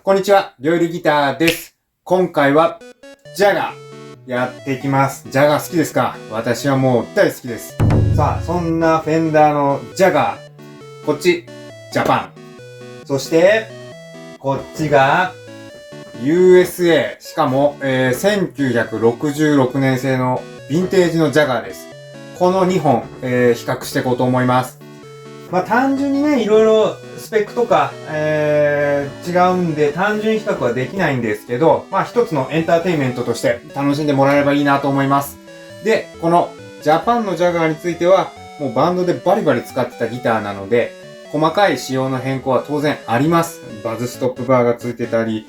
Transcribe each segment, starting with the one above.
こんにちは、りょうりギターです。今回は、ジャガーやっていきます。ジャガー好きですか？私はもう大好きです。さあ、そんなフェンダーのジャガー、こっち、ジャパン。そして、こっちが、USA。しかも、1966年製のヴィンテージのジャガーです。この2本、比較していこうと思います。まあ単純にね、いろいろスペックとか、違うんで単純比較はできないんですけど、まあ一つのエンターテインメントとして楽しんでもらえればいいなと思います。で、このジャパンのジャガーについては、もうバンドでバリバリ使ってたギターなので、細かい仕様の変更は当然あります。バズストップバーがついてたり、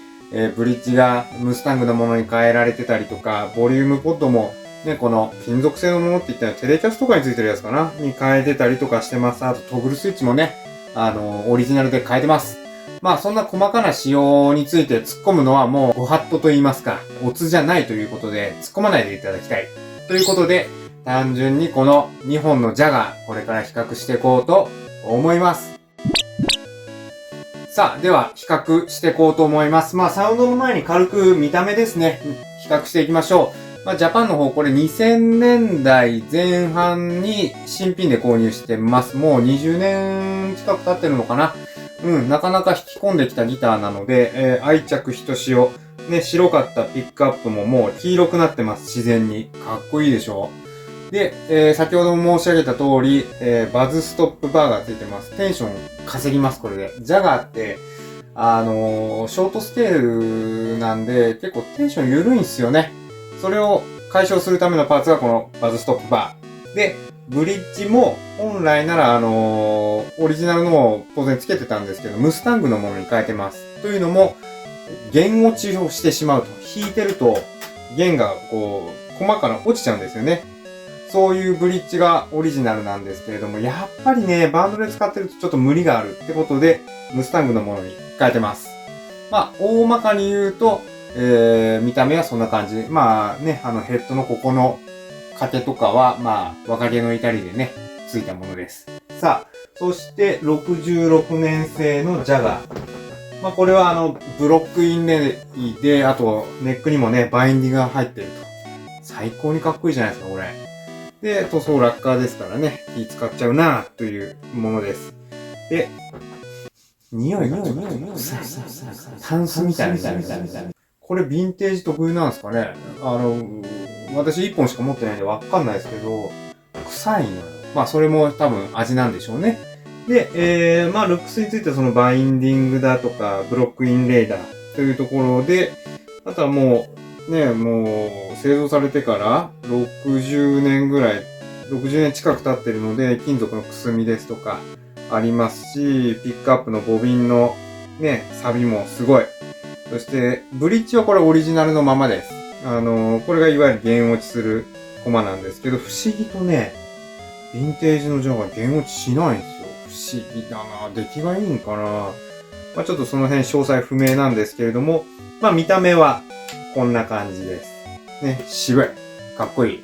ブリッジがムスタングのものに変えられてたりとか、ボリュームポッドもね、この金属製のものって言ったらテレキャスとかについてるやつかなに変えてたりとかしてます。あとトグルスイッチもね、オリジナルで変えてます。まあそんな細かな仕様について突っ込むのはもうご法度と言いますか、オツじゃないということで突っ込まないでいただきたい。ということで、単純にこの2本のジャガー、これから比較していこうと思います。さあ、では比較していこうと思います。まあサウンドの前に軽く見た目ですね、比較していきましょう。まあ、ジャパンの方、これ2000年代前半に新品で購入してます。もう20年近く経ってるのかな。なかなか引き込んできたギターなので、愛着ひとしお。ね、白かったピックアップももう黄色くなってます。自然に。かっこいいでしょ。で、先ほども申し上げた通り、バズストップバーがついてます。テンション稼ぎます、これで。ジャガーって、ショートスケールなんで、結構テンション緩いんすよね。それを解消するためのパーツがこのバズストップバー。で、ブリッジも本来ならオリジナルのも当然つけてたんですけど、ムスタングのものに変えてます。というのも、弦落ちをしてしまうと。弾いてると弦がこう、細かな落ちちゃうんですよね。そういうブリッジがオリジナルなんですけれども、やっぱりね、バンドで使ってるとちょっと無理があるってことで、ムスタングのものに変えてます。まあ、大まかに言うと、見た目はそんな感じ。まあね、ヘッドのここの掛けとかは、まあ、若気の至りでね、ついたものです。さあ、そして66年製のジャガー。まあ、これはブロックインレイで、あと、ネックにもね、バインディングが入ってると。最高にかっこいいじゃないですか、これ。で、塗装ラッカーですからね、気使っちゃうなというものです。で、匂いがタンスみたいな。これヴィンテージ特有なんですかね。私1本しか持ってないんでわかんないですけど、臭いのよ。まあそれも多分味なんでしょうね。で、まあルックスについてはそのバインディングだとか、ブロックインレーダーというところで、あとはもう、ね、もう製造されてから60年ぐらい、60年近く経ってるので、金属のくすみですとかありますし、ピックアップのボビンのね、錆もすごい。そして、ブリッジはこれオリジナルのままです。これがいわゆる弦落ちするコマなんですけど、不思議とね、ヴィンテージのジャガー弦落ちしないんですよ。不思議だな。出来がいいんかな。まあちょっとその辺詳細不明なんですけれども、まあ見た目はこんな感じです。ね、渋い。かっこい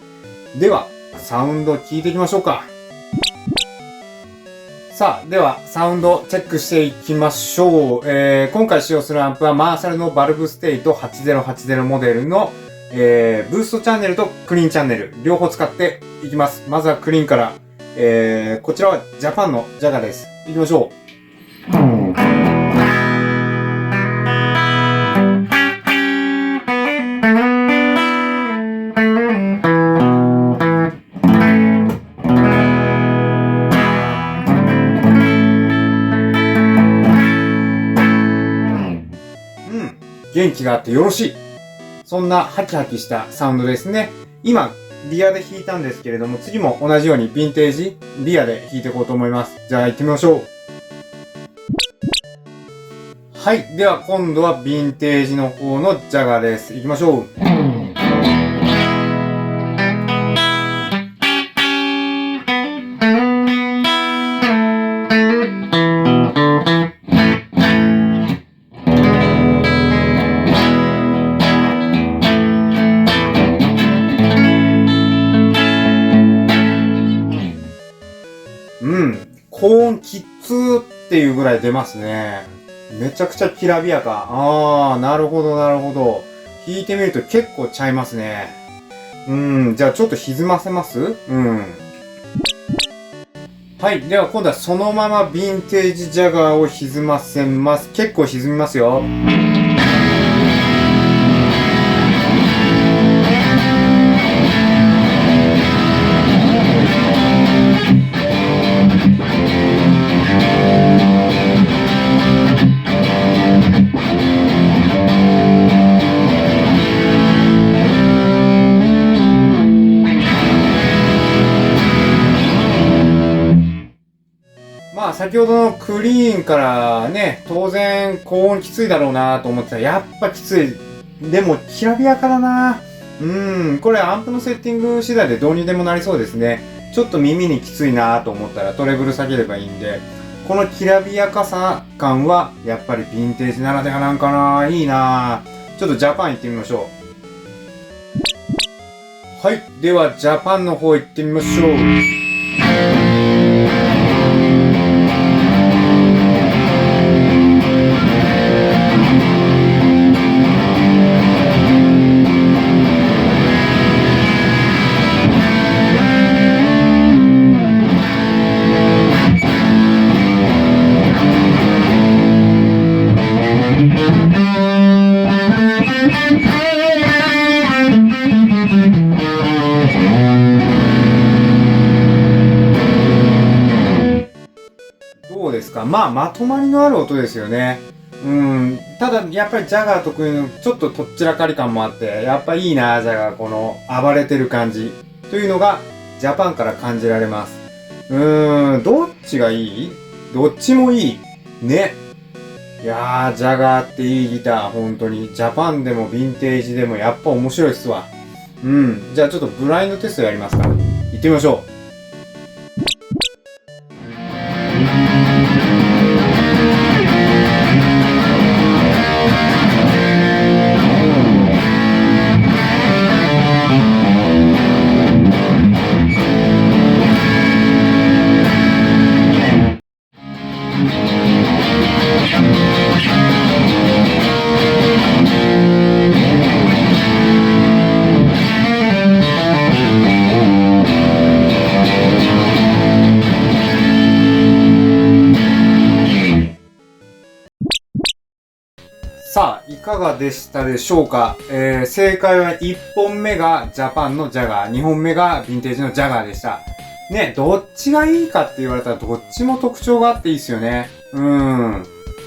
い。では、サウンド聞いていきましょうか。さあ、では、サウンドチェックしていきましょう。今回使用するアンプはマーシャルのバルブステイト8080モデルの、ブーストチャンネルとクリーンチャンネル、両方使っていきます。まずはクリーンから、こちらはジャパンのジャガです。いきましょう。元気があってよろしい。そんなハキハキしたサウンドですね。今、リアで弾いたんですけれども、次も同じようにヴィンテージ、リアで弾いていこうと思います。じゃあ行ってみましょう。はい。では今度はヴィンテージの方のジャガーです。行きましょう。高音きつーっていうぐらい出ますね。めちゃくちゃきらびやか。あー、なるほどなるほど。弾いてみると結構ちゃいますね。じゃあちょっと歪ませます？はい。では今度はそのままヴィンテージジャガーを歪ませます。結構歪みますよ。まあ先ほどのクリーンからね、当然高音きついだろうなと思ってたらやっぱきつい。でもきらびやかだな。これアンプのセッティング次第でどうにでもなりそうですね。ちょっと耳にきついなと思ったらトレブル下げればいいんで、このきらびやかさ感はやっぱりヴィンテージならではなんかな。いいな。ちょっとジャパン行ってみましょう。はい。ではジャパンの方行ってみましょう。どうですか？まあ、まとまりのある音ですよね。ただ、やっぱりジャガー特有のちょっととっちらかり感もあって、やっぱいいな、ジャガー、この暴れてる感じ。というのが、ジャパンから感じられます。どっちがいい？どっちもいい。ね。いやー、ジャガーっていいギター、本当に。ジャパンでもヴィンテージでもやっぱ面白いっすわ。じゃあちょっとブラインドテストやりますか。行ってみましょう。さあ、いかがでしたでしょうか？正解は1本目がジャパンのジャガー、2本目がヴィンテージのジャガーでした。ね、どっちがいいかって言われたらどっちも特徴があっていいですよね。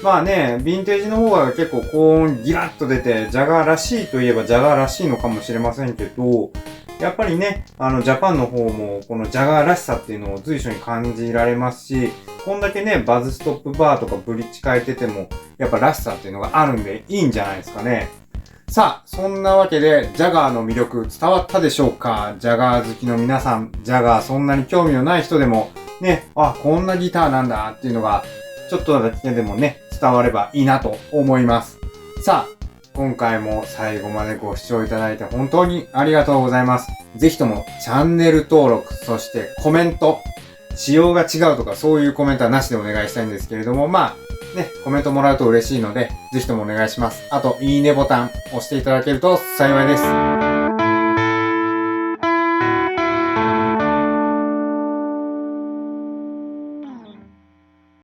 まあね、ヴィンテージの方が結構高音ギラッと出て、ジャガーらしいといえばジャガーらしいのかもしれませんけど、やっぱりね、ジャパンの方もこのジャガーらしさっていうのを随所に感じられますし、こんだけね、バズストップバーとかブリッジ変えてても、やっぱらしさっていうのがあるんでいいんじゃないですかね。さあ、そんなわけで、ジャガーの魅力伝わったでしょうか？ジャガー好きの皆さん、ジャガーそんなに興味のない人でも、ね、あ、こんなギターなんだっていうのが、ちょっとだけでもね、伝わればいいなと思います。さあ、今回も最後までご視聴いただいて本当にありがとうございます。ぜひともチャンネル登録、そしてコメント、仕様が違うとかそういうコメントはなしでお願いしたいんですけれども、まあ、ね、コメントもらうと嬉しいので、ぜひともお願いします。あと、いいねボタン押していただけると幸いです。